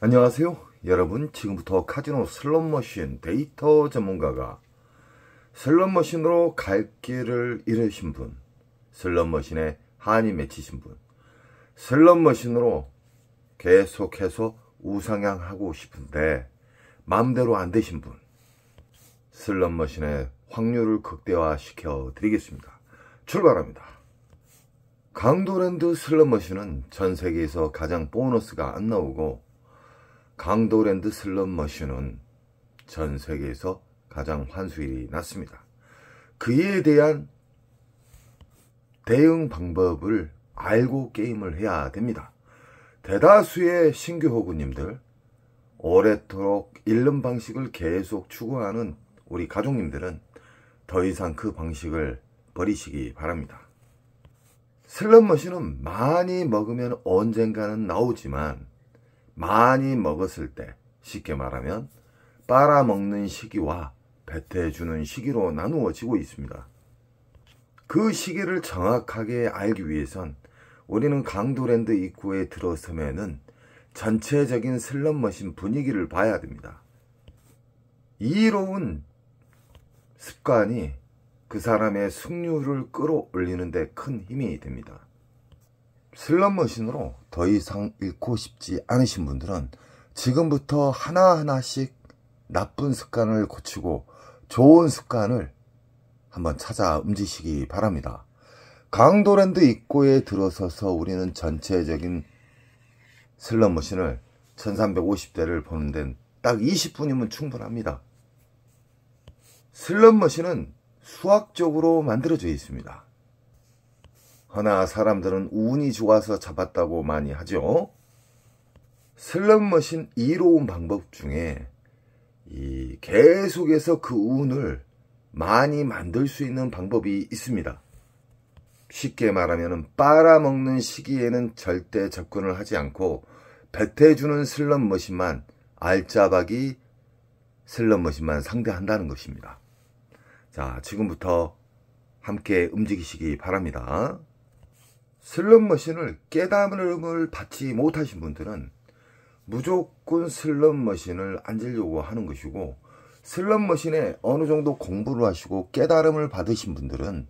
안녕하세요. 여러분, 지금부터 카지노 슬롯머신 데이터 전문가가 슬롯머신으로 갈 길을 잃으신 분, 슬롯머신에 한이 맺히신 분, 슬롯머신으로 계속해서 우상향하고 싶은데 마음대로 안 되신 분, 슬롯머신의 확률을 극대화시켜 드리겠습니다. 출발합니다. 강도랜드 슬롯머신은 전 세계에서 가장 보너스가 안 나오고, 강도랜드 슬롯머신은 전 세계에서 가장 환수율이 낮습니다. 그에 대한 대응 방법을 알고 게임을 해야 됩니다. 대다수의 신규 호구님들, 오래도록 잃는 방식을 계속 추구하는 우리 가족님들은 더 이상 그 방식을 버리시기 바랍니다. 슬롯머신은 많이 먹으면 언젠가는 나오지만, 많이 먹었을 때, 쉽게 말하면 빨아먹는 시기와 배태해주는 시기로 나누어지고 있습니다. 그 시기를 정확하게 알기 위해선 우리는 강도랜드 입구에 들어서면은 전체적인 슬롯머신 분위기를 봐야 됩니다. 이로운 습관이 그 사람의 승률을 끌어올리는 데 큰 힘이 됩니다. 슬롯머신으로 더 이상 잃고 싶지 않으신 분들은 지금부터 하나하나씩 나쁜 습관을 고치고 좋은 습관을 한번 찾아 움직이시기 바랍니다. 강도랜드 입구에 들어서서 우리는 전체적인 슬롯머신을 1350대를 보는 데는 딱 20분이면 충분합니다. 슬롯머신은 수학적으로 만들어져 있습니다. 허나 사람들은 운이 좋아서 잡았다고 많이 하죠. 슬롯머신 이로운 방법 중에 계속해서 그 운을 많이 만들 수 있는 방법이 있습니다. 쉽게 말하면 빨아먹는 시기에는 절대 접근을 하지 않고 배태해주는 슬롯머신만, 알짜박이 슬롯머신만 상대한다는 것입니다. 자, 지금부터 함께 움직이시기 바랍니다. 슬롯머신을 깨달음을 받지 못하신 분들은 무조건 슬롯머신을 앉으려고 하는 것이고, 슬롯머신에 어느 정도 공부를 하시고 깨달음을 받으신 분들은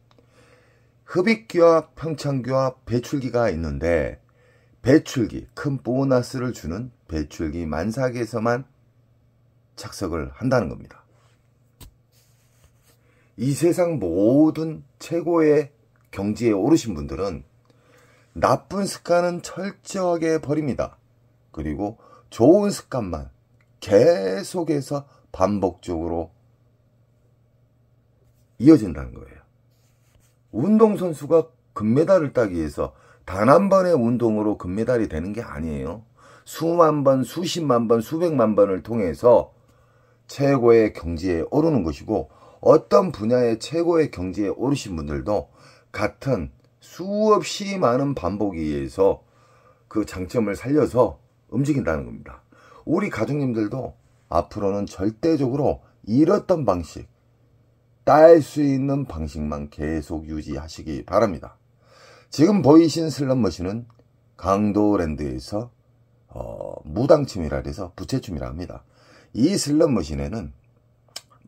흡입기와 평창기와 배출기가 있는데, 배출기, 큰 보너스를 주는 배출기 만삭에서만 착석을 한다는 겁니다. 이 세상 모든 최고의 경지에 오르신 분들은 나쁜 습관은 철저하게 버립니다. 그리고 좋은 습관만 계속해서 반복적으로 이어진다는 거예요. 운동선수가 금메달을 따기 위해서 단 한 번의 운동으로 금메달이 되는 게 아니에요. 수만 번, 수십만 번, 수백만 번을 통해서 최고의 경지에 오르는 것이고, 어떤 분야의 최고의 경지에 오르신 분들도 같은 수없이 많은 반복에 의해서 그 장점을 살려서 움직인다는 겁니다. 우리 가족님들도 앞으로는 절대적으로 잃었던 방식, 딸 수 있는 방식만 계속 유지하시기 바랍니다. 지금 보이신 슬롯머신은 강도랜드에서 무당춤이라 해서 부채춤이라 합니다. 이 슬롯머신에는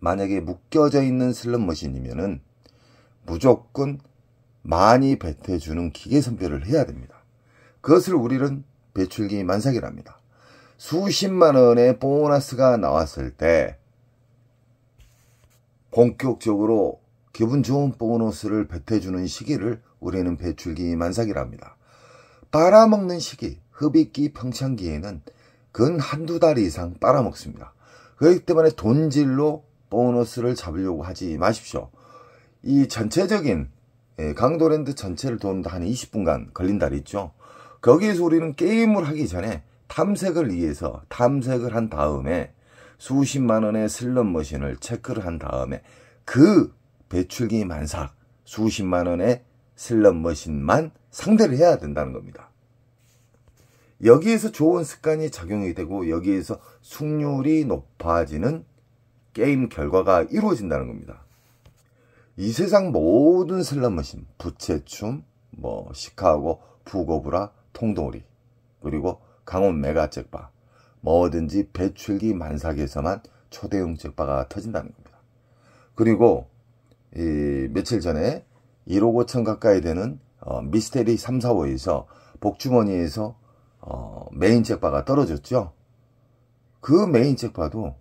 만약에 묶여져 있는 슬롯머신이면은 무조건 많이 배태해주는 기계 선별을 해야 됩니다. 그것을 우리는 배출기 만삭이랍니다. 수십만 원의 보너스가 나왔을 때 본격적으로 기분 좋은 보너스를 배태해주는 시기를 우리는 배출기 만삭이랍니다. 빨아먹는 시기, 흡입기, 평창기에는 근 한두 달 이상 빨아먹습니다. 그렇기 때문에 돈질로 보너스를 잡으려고 하지 마십시오. 이 전체적인 강도랜드 전체를 도는데 한 20분간 걸린다 그랬죠. 거기에서 우리는 게임을 하기 전에 탐색을 위해서 탐색을 한 다음에 수십만 원의 슬롯머신을 체크를 한 다음에 그 배출기 만삭 수십만 원의 슬롯머신만 상대를 해야 된다는 겁니다. 여기에서 좋은 습관이 작용이 되고 여기에서 승률이 높아지는 게임 결과가 이루어진다는 겁니다. 이 세상 모든 슬롯머신, 부채춤, 시카고, 푸고브라, 통돌이, 그리고 강원 메가잭바, 뭐든지 배출기 만삭에서만 초대형 잭바가 터진다는 겁니다. 그리고 며칠 전에 1억 5천 가까이 되는 미스테리 3, 4호에서 복주머니에서 메인 잭바가 떨어졌죠. 그 메인 잭바도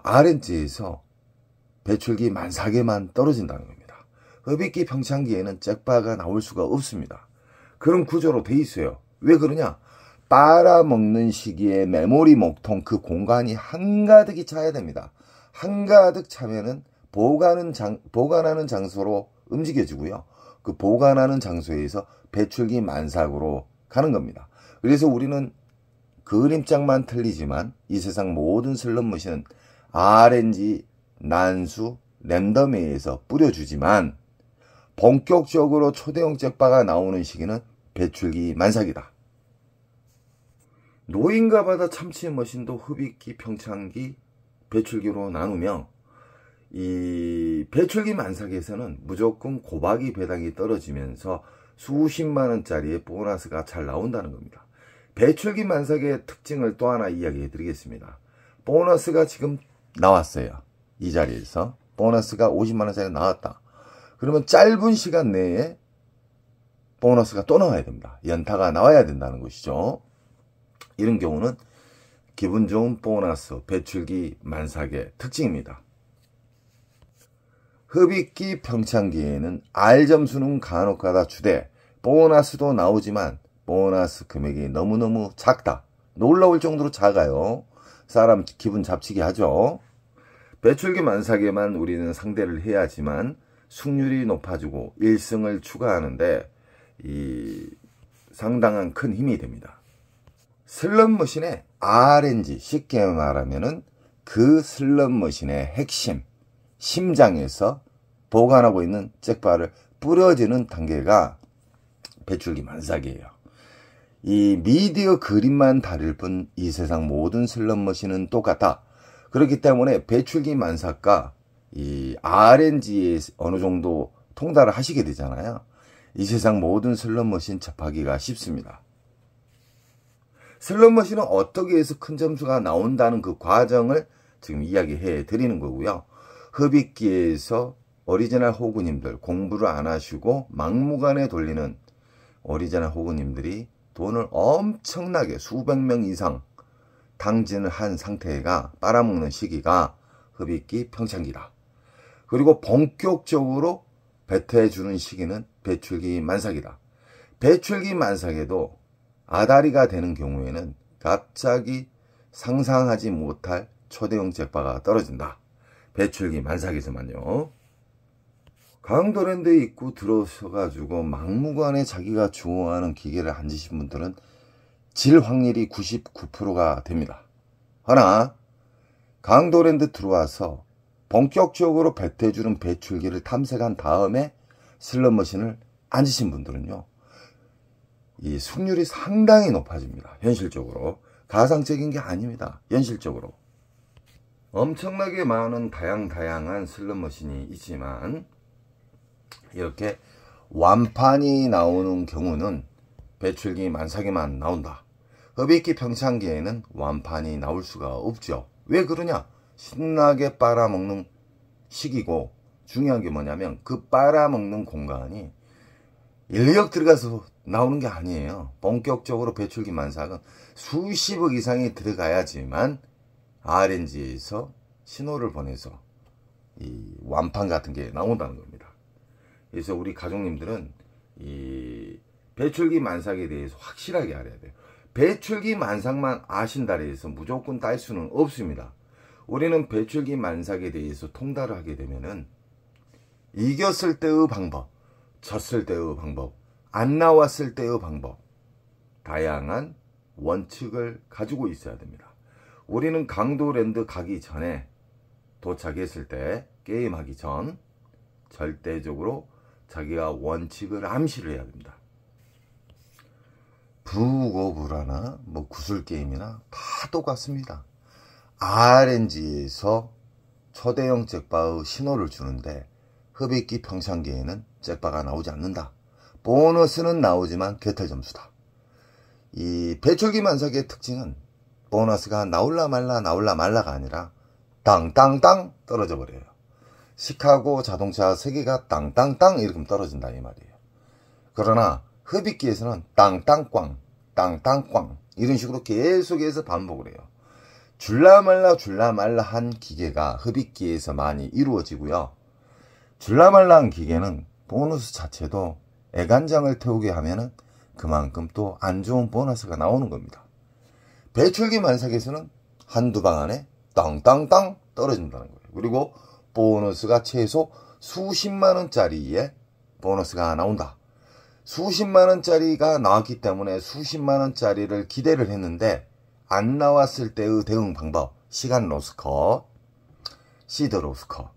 RNG에서 배출기 만삭에만 떨어진다는 겁니다. 흡입기 평창기에는 잭바가 나올 수가 없습니다. 그런 구조로 돼 있어요. 왜 그러냐? 빨아먹는 시기에 메모리 목통 그 공간이 한가득이 차야 됩니다. 한가득 차면은 보관하는 장소로 움직여지고요. 그 보관하는 장소에서 배출기 만삭으로 가는 겁니다. 그래서 우리는 그림짝만 틀리지만 이 세상 모든 슬롯머신은 RNG, 난수, 랜덤에서 뿌려주지만 본격적으로 초대형 잭바가 나오는 시기는 배출기 만삭이다. 노인가바다 참치 머신도 흡입기, 평창기, 배출기로 나누며 이 배출기 만삭에서는 무조건 고박이 배당이 떨어지면서 수십만 원짜리의 보너스가 잘 나온다는 겁니다. 배출기 만삭의 특징을 또 하나 이야기해 드리겠습니다. 보너스가 지금 나왔어요. 이 자리에서 보너스가 50만 원짜리 나왔다. 그러면 짧은 시간 내에 보너스가 또 나와야 됩니다. 연타가 나와야 된다는 것이죠. 이런 경우는 기분 좋은 보너스 배출기 만삭의 특징입니다. 흡입기 평창기에는 R점수는 간혹가다 주되 보너스도 나오지만 보너스 금액이 너무너무 작다. 놀라울 정도로 작아요. 사람 기분 잡치게 하죠. 배출기 만삭에만 우리는 상대를 해야지만 승률이 높아지고 1승을 추가하는데 상당한 큰 힘이 됩니다. 슬롯머신의 RNG, 쉽게 말하면은 그 슬롯머신의 핵심, 심장에서 보관하고 있는 잭바를 뿌려지는 단계가 배출기 만삭이에요. 이 미디어 그림만 다를 뿐 이 세상 모든 슬롯머신은 똑같다. 그렇기 때문에 배출기 만삭과 이 RNG에 어느 정도 통달을 하시게 되잖아요. 이 세상 모든 슬롯머신 접하기가 쉽습니다. 슬롯머신은 어떻게 해서 큰 점수가 나온다는 그 과정을 지금 이야기해 드리는 거고요. 흡입기에서 오리지널 호구님들 공부를 안 하시고 막무가내 돌리는 오리지널 호구님들이 돈을 엄청나게 수백 명 이상 당진을 한 상태가 빨아먹는 시기가 흡입기 평창기다. 그리고 본격적으로 배태해주는 시기는 배출기 만삭이다. 배출기 만삭에도 아다리가 되는 경우에는 갑자기 상상하지 못할 초대형 잭바가 떨어진다. 배출기 만삭에서만요. 강도랜드에 입구 들어서가지고 막무가내 자기가 좋아하는 기계를 앉으신 분들은 질 확률이 99%가 됩니다. 하나, 강도랜드 들어와서 본격적으로 배태해주는 배출기를 탐색한 다음에 슬롯머신을 앉으신 분들은요, 이 승률이 상당히 높아집니다. 현실적으로. 가상적인 게 아닙니다. 현실적으로. 엄청나게 많은 다양한 슬롯머신이 있지만 이렇게 완판이 나오는 경우는 배출기 만삭에만 나온다. 흡입기 평창기에는 완판이 나올 수가 없죠. 왜 그러냐? 신나게 빨아먹는 시기고 중요한 게 뭐냐면 그 빨아먹는 공간이 인력 들어가서 나오는 게 아니에요. 본격적으로 배출기 만삭은 수십억 이상이 들어가야지만 RNG에서 신호를 보내서 이 완판 같은 게 나온다는 겁니다. 그래서 우리 가족님들은 이 배출기 만삭에 대해서 확실하게 알아야 돼요. 배출기 만삭만 아신다 해서 무조건 딸 수는 없습니다. 우리는 배출기 만삭에 대해서 통달을 하게 되면은 이겼을 때의 방법, 졌을 때의 방법, 안 나왔을 때의 방법, 다양한 원칙을 가지고 있어야 됩니다. 우리는 강도랜드 가기 전에 도착했을 때 게임하기 전 절대적으로 자기가 원칙을 암시를 해야 됩니다. 북오브라나 뭐 구슬게임이나 다 똑같습니다. RNG에서 초대형 잭바의 신호를 주는데 흡입기 평창기에는 잭바가 나오지 않는다. 보너스는 나오지만 개털 점수다. 이 배출기 만삭의 특징은 보너스가 나올라 말라가 아니라 땅땅땅 떨어져 버려요. 시카고 자동차 3개가 땅땅땅 이렇게 떨어진다 이 말이에요. 그러나 흡입기에서는 땅땅꽝 땅땅꽝 이런 식으로 계속해서 반복을 해요. 줄라말라 한 기계가 흡입기에서 많이 이루어지고요. 줄라말라한 기계는 보너스 자체도 애간장을 태우게 하면은 그만큼 또 안 좋은 보너스가 나오는 겁니다. 배출기 만삭에서는 한두 방 안에 땅땅땅 떨어진다는 거예요. 그리고 보너스가 최소 수십만원짜리의 보너스가 나온다. 수십만원짜리가 나왔기 때문에 수십만원짜리를 기대를 했는데 안 나왔을 때의 대응 방법, 시간 로스컷, 시드 로스컷.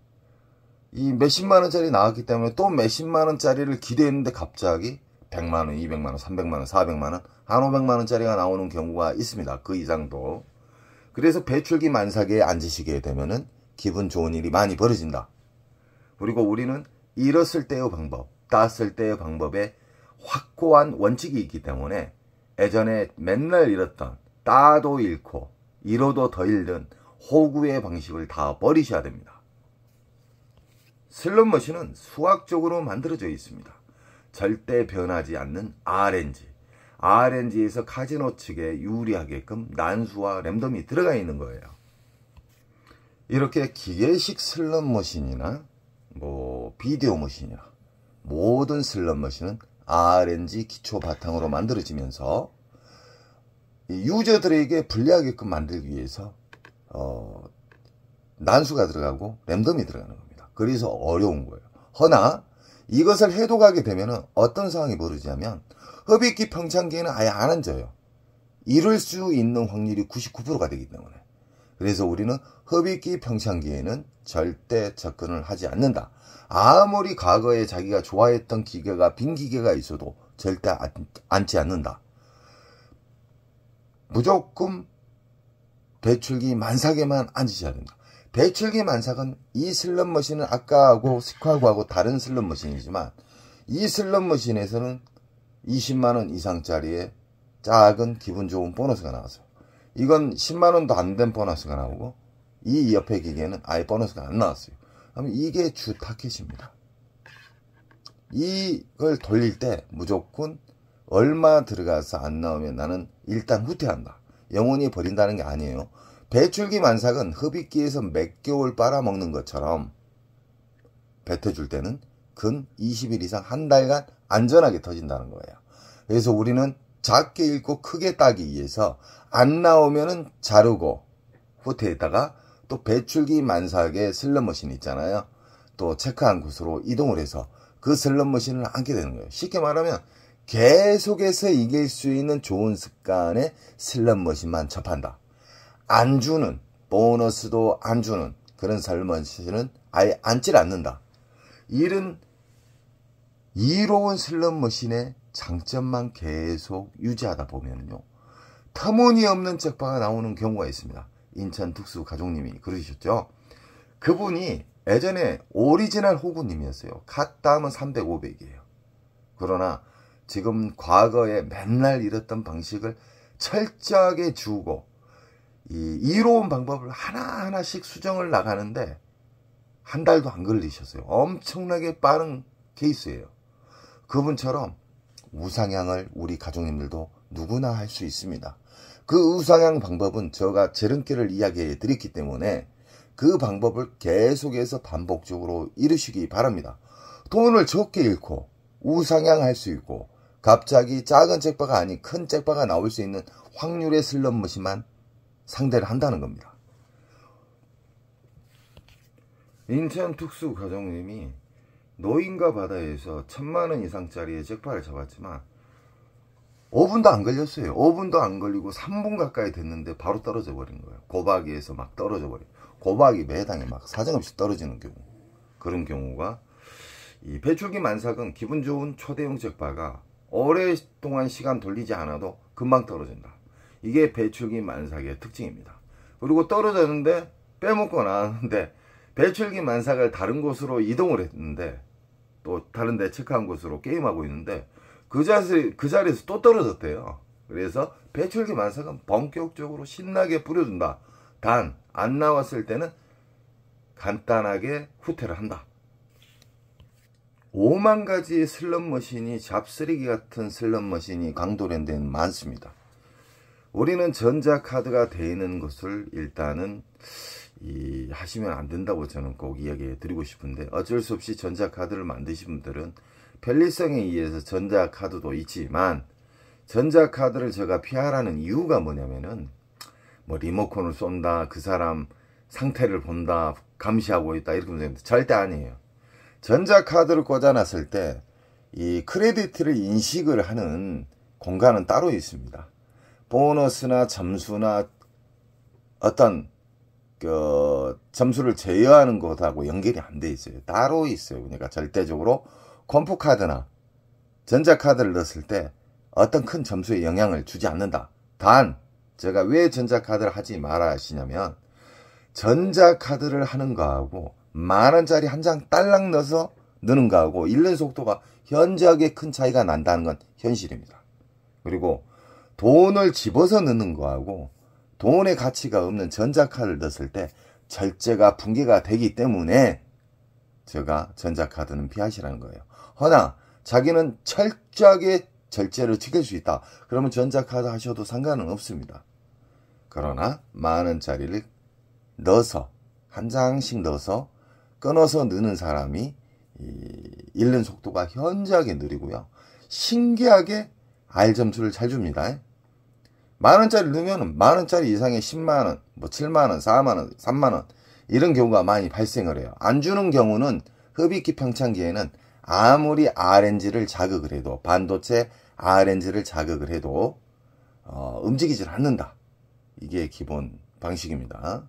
이 몇십만원짜리 나왔기 때문에 또 몇십만원짜리를 기대했는데 갑자기 100만원, 200만원, 300만원, 400만원, 한 500만원짜리가 나오는 경우가 있습니다. 그 이상도. 그래서 배출기 만삭에 앉으시게 되면은 기분 좋은 일이 많이 벌어진다. 그리고 우리는 잃었을 때의 방법, 땄을 때의 방법에 확고한 원칙이 있기 때문에 예전에 맨날 잃었던 따도 잃고 잃어도 더 잃는 호구의 방식을 다 버리셔야 됩니다. 슬롯머신은 수학적으로 만들어져 있습니다. 절대 변하지 않는 RNG에서 카지노 측에 유리하게끔 난수와 랜덤이 들어가 있는 거예요. 이렇게 기계식 슬롯머신이나 비디오 머신이나 모든 슬롯머신은 RNG 기초 바탕으로 만들어지면서 유저들에게 불리하게끔 만들기 위해서 난수가 들어가고 랜덤이 들어가는 겁니다. 그래서 어려운 거예요. 허나 이것을 해독하게 되면 어떤 상황이 벌어지냐면 흡입기 평창기에는 아예 안 앉아요. 이룰 수 있는 확률이 99%가 되기 때문에. 그래서 우리는 흡입기 평창기에는 절대 접근을 하지 않는다. 아무리 과거에 자기가 좋아했던 기계가 빈 기계가 있어도 절대 앉지 않는다. 무조건 배출기 만삭에만 앉으셔야 된다. 배출기 만삭은 이 슬롯머신은 아까하고 시카고하고 다른 슬롯머신이지만 이 슬롯머신에서는 20만원 이상짜리의 작은 기분 좋은 보너스가 나왔어요. 이건 10만원도 안 된 보너스가 나오고 이 옆에 기계는 아예 보너스가 안 나왔어요. 그러면 이게 주 타켓입니다. 이걸 돌릴 때 무조건 얼마 들어가서 안 나오면 나는 일단 후퇴한다. 영원히 버린다는 게 아니에요. 배출기 만삭은 흡입기에서 몇 개월 빨아먹는 것처럼 뱉어줄 때는 근 20일 이상 한 달간 안전하게 터진다는 거예요. 그래서 우리는 작게 읽고 크게 따기 위해서 안 나오면은 자르고 후퇴했다가 또 배출기 만삭의 슬롯머신 있잖아요. 또 체크한 곳으로 이동을 해서 그 슬롯머신을 앉게 되는 거예요. 쉽게 말하면 계속해서 이길 수 있는 좋은 습관의 슬롯머신만 접한다. 안 주는, 보너스도 안 주는 그런 슬롯머신은 아예 앉질 않는다. 이런 이로운 슬롯머신의 장점만 계속 유지하다 보면요, 터무니없는 잭파가 나오는 경우가 있습니다. 인천 특수 가족님이 그러셨죠. 그분이 예전에 오리지널 호구님이었어요. 갔다 하면 300, 500이에요. 그러나 지금 과거에 맨날 잃었던 방식을 철저하게 주고 이 이로운 방법을 하나하나씩 수정을 나가는데 한 달도 안 걸리셨어요. 엄청나게 빠른 케이스예요. 그분처럼 우상향을 우리 가족님들도 누구나 할 수 있습니다. 그 우상향 방법은 제가 지름길을 이야기해 드렸기 때문에 그 방법을 계속해서 반복적으로 이루시기 바랍니다. 돈을 적게 잃고 우상향 할 수 있고 갑자기 작은 잭바가 아닌 큰 잭바가 나올 수 있는 확률의 슬롯머신만 상대를 한다는 겁니다. 인천 특수 가정님이 노인과 바다에서 1000만원 이상짜리의 잭파를 잡았지만 5분도 안 걸렸어요. 5분도 안 걸리고 3분 가까이 됐는데 바로 떨어져 버린 거예요. 고박이에서 막 떨어져 버려요. 고박이 매당에 막 사정없이 떨어지는 경우. 그런 경우가 이 배출기 만삭은 기분 좋은 초대형 잭파가 오랫동안 시간 돌리지 않아도 금방 떨어진다. 이게 배출기 만삭의 특징입니다. 그리고 떨어졌는데 빼먹고 나왔는데 배출기 만삭을 다른 곳으로 이동을 했는데 또 다른 데 체크한 곳으로 게임하고 있는데 그 자리에서 또 떨어졌대요. 그래서 배출기 만삭은 본격적으로 신나게 뿌려준다. 단 안 나왔을 때는 간단하게 후퇴를 한다. 5만 가지의 슬롯머신이 잡쓰레기 같은 슬롯머신이 강도랜드에는 많습니다. 우리는 전자카드가 되는 것을 일단은 하시면 안 된다고 저는 꼭 이야기해 드리고 싶은데, 어쩔 수 없이 전자카드를 만드신 분들은 편리성에 의해서 전자카드도 있지만, 전자카드를 제가 피하라는 이유가 뭐냐면은 뭐 리모컨을 쏜다, 그 사람 상태를 본다, 감시하고 있다, 이렇게 보면 절대 아니에요. 전자카드를 꽂아놨을 때 이 크레디트를 인식을 하는 공간은 따로 있습니다. 보너스나 점수나 어떤 점수를 제어하는 것하고 연결이 안 돼 있어요. 따로 있어요. 그러니까 절대적으로 컴프카드나 전자카드를 넣었을 때 어떤 큰 점수에 영향을 주지 않는다. 단 제가 왜 전자카드를 하지 마라 하시냐면, 전자카드를 하는 거하고 만원짜리 한 장 딸랑 넣어서 넣는 거하고 읽는 속도가 현저하게 큰 차이가 난다는 건 현실입니다. 그리고 돈을 집어서 넣는 거하고 돈의 가치가 없는 전자카드를 넣었을 때 절제가 붕괴가 되기 때문에 제가 전자카드는 피하시라는 거예요. 허나 자기는 철저하게 절제를 지킬 수 있다. 그러면 전자카드 하셔도 상관은 없습니다. 그러나 만원짜리를 넣어서 한 장씩 넣어서 끊어서 넣는 사람이 읽는 속도가 현저하게 느리고요. 신기하게 R 점수를 잘 줍니다. 만원짜리 넣으면 만원짜리 이상의 10만원, 뭐 7만원, 4만원, 3만원 이런 경우가 많이 발생을 해요. 안 주는 경우는 흡입기 평창기에는 아무리 RNG를 자극을 해도, 반도체 RNG를 자극을 해도 움직이질 않는다. 이게 기본 방식입니다.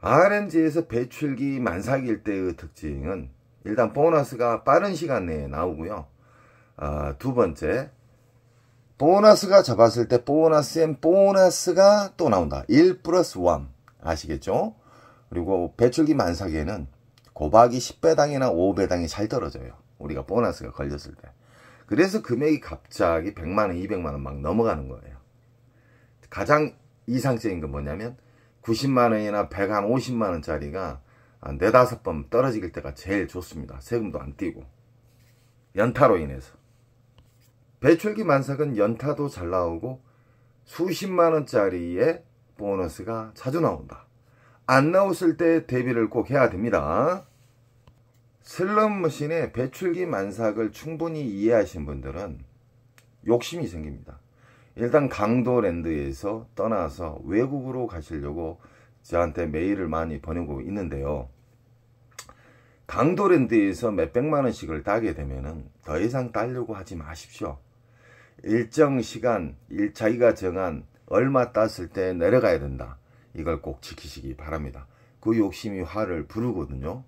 RNG에서 배출기 만삭일 때의 특징은 일단 보너스가 빠른 시간 내에 나오고요. 두 번째, 보너스가 잡았을 때 보너스엔 보너스가 또 나온다. 1 플러스 1 아시겠죠? 그리고 배출기 만삭에는 곱하기 10배당이나 5배당이 잘 떨어져요. 우리가 보너스가 걸렸을 때. 그래서 금액이 갑자기 100만원, 200만원 막 넘어가는 거예요. 가장 이상적인 건 뭐냐면 90만원이나 150만원짜리가 4, 5번 떨어질 때가 제일 좋습니다. 세금도 안 띄고. 연타로 인해서. 배출기 만삭은 연타도 잘 나오고 수십만원짜리의 보너스가 자주 나온다. 안 나왔을 때 대비를 꼭 해야 됩니다. 슬롯머신의 배출기 만삭을 충분히 이해하신 분들은 욕심이 생깁니다. 일단 강도랜드에서 떠나서 외국으로 가시려고 저한테 메일을 많이 보내고 있는데요. 강도랜드에서 몇백만원씩을 따게 되면은 더 이상 따려고 하지 마십시오. 일정 시간, 자기가 정한 얼마 땄을 때 내려가야 된다. 이걸 꼭 지키시기 바랍니다. 그 욕심이 화를 부르거든요.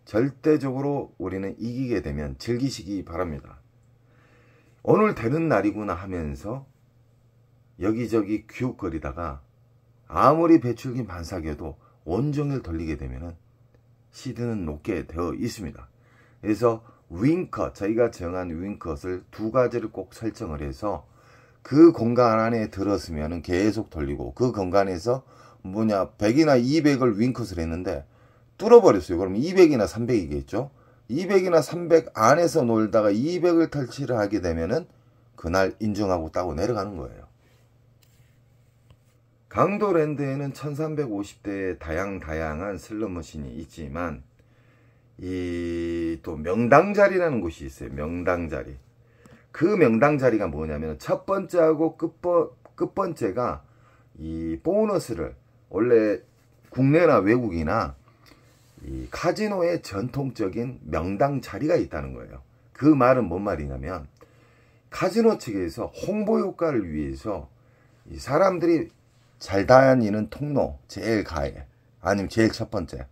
절대적으로 우리는 이기게 되면 즐기시기 바랍니다. 오늘 되는 날이구나 하면서 여기저기 기웃거리다가 아무리 배출기 만삭여도 온종일 돌리게 되면 시드는 높게 되어 있습니다. 그래서 윙컷, 저희가 정한 윙컷을 2가지를 꼭 설정을 해서 그 공간 안에 들었으면 계속 돌리고, 그 공간에서 100이나 200을 윙컷을 했는데 뚫어버렸어요. 그럼 200이나 300이겠죠. 200이나 300 안에서 놀다가 200을 탈취를 하게 되면은 그날 인정하고 따고 내려가는 거예요. 강도랜드에는 1350대의 다양한 슬롯머신이 있지만 또 명당자리라는 곳이 있어요. 명당자리. 그 명당자리가 뭐냐면 첫 번째하고 끝번째가 이 보너스를, 원래 국내나 외국이나 이 카지노의 전통적인 명당 자리가 있다는 거예요. 그 말은 뭔 말이냐면 카지노 측에서 홍보 효과를 위해서 이 사람들이 잘 다니는 통로 제일 가에, 아니면 제일 첫 번째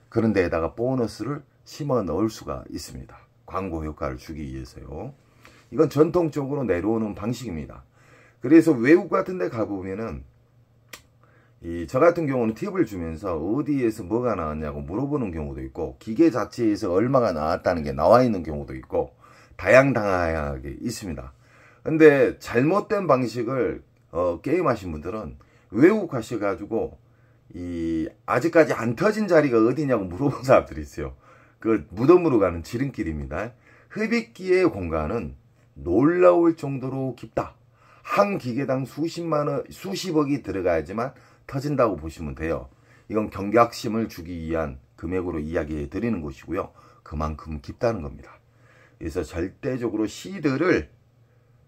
그런 데에다가 보너스를 심어 넣을 수가 있습니다. 광고 효과를 주기 위해서요. 이건 전통적으로 내려오는 방식입니다. 그래서 외국 같은 데 가보면은 저 같은 경우는 팁을 주면서 어디에서 뭐가 나왔냐고 물어보는 경우도 있고, 기계 자체에서 얼마가 나왔다는 게 나와 있는 경우도 있고, 다양다양하게 있습니다. 근데 잘못된 방식을 게임하신 분들은 외국 가셔가지고 아직까지 안 터진 자리가 어디냐고 물어본 사람들이 있어요. 그 무덤으로 가는 지름길입니다. 흡입기의 공간은 놀라울 정도로 깊다. 한 기계당 수십억이 들어가야지만 터진다고 보시면 돼요. 이건 경각심을 주기 위한 금액으로 이야기해 드리는 것이고요. 그만큼 깊다는 겁니다. 그래서 절대적으로 시드를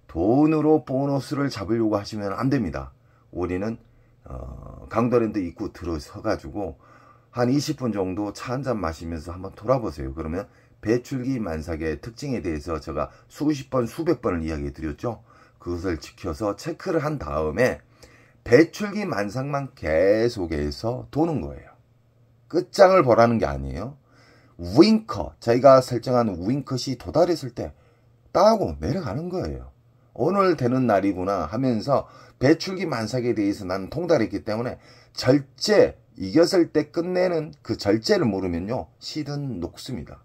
돈으로 보너스를 잡으려고 하시면 안 됩니다. 우리는 강도랜드 입구 들어서가지고 한 20분 정도 차 한잔 마시면서 한번 돌아보세요. 그러면 배출기 만삭의 특징에 대해서 제가 수십 번, 수백 번을 이야기해 드렸죠. 그것을 지켜서 체크를 한 다음에 배출기 만삭만 계속해서 도는 거예요. 끝장을 보라는 게 아니에요. 윙커, 저희가 설정한 윙컷이 도달했을 때 따고 내려가는 거예요. 오늘 되는 날이구나 하면서 배출기 만삭에 대해서 나는 통달했기 때문에 절제, 이겼을 때 끝내는 그 절제를 모르면요, 시드는 녹습니다.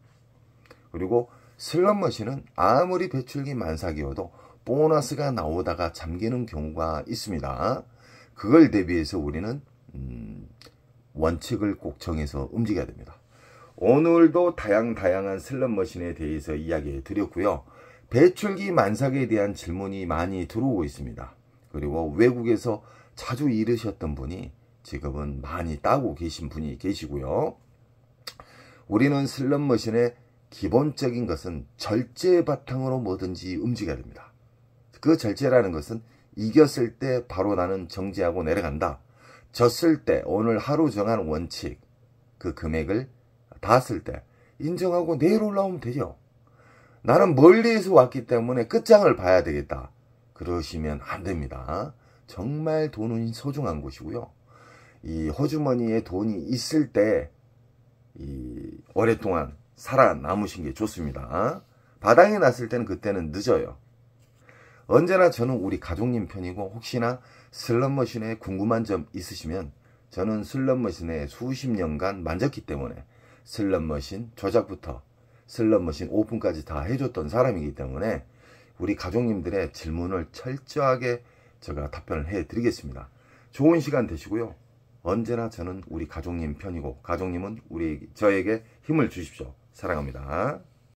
그리고 슬롯머신은 아무리 배출기 만삭이어도 보너스가 나오다가 잠기는 경우가 있습니다. 그걸 대비해서 우리는 원칙을 꼭 정해서 움직여야 됩니다. 오늘도 다양한 슬롯머신에 대해서 이야기해 드렸고요. 배출기 만삭에 대한 질문이 많이 들어오고 있습니다. 그리고 외국에서 자주 잃으셨던 분이 지금은 많이 따고 계신 분이 계시고요. 우리는 슬롯머신의 기본적인 것은 절제 바탕으로 뭐든지 움직여야 됩니다. 그 절제라는 것은 이겼을 때 바로 나는 정지하고 내려간다. 졌을 때 오늘 하루 정한 원칙, 그 금액을 닿았을 때 인정하고 내일 올라오면 되죠. 나는 멀리에서 왔기 때문에 끝장을 봐야 되겠다. 그러시면 안 됩니다. 정말 돈은 소중한 것이고요. 이 호주머니에 돈이 있을 때 오랫동안 살아남으신 게 좋습니다. 바닥이 났을 때는 그때는 늦어요. 언제나 저는 우리 가족님 편이고, 혹시나 슬롯머신에 궁금한 점 있으시면 저는 슬롯머신에 수십 년간 만졌기 때문에 슬롯머신 조작부터 슬롯머신 오픈까지 다 해줬던 사람이기 때문에 우리 가족님들의 질문을 철저하게 제가 답변을 해드리겠습니다. 좋은 시간 되시고요. 언제나 저는 우리 가족님 편이고, 가족님은 저에게 힘을 주십시오. 사랑합니다.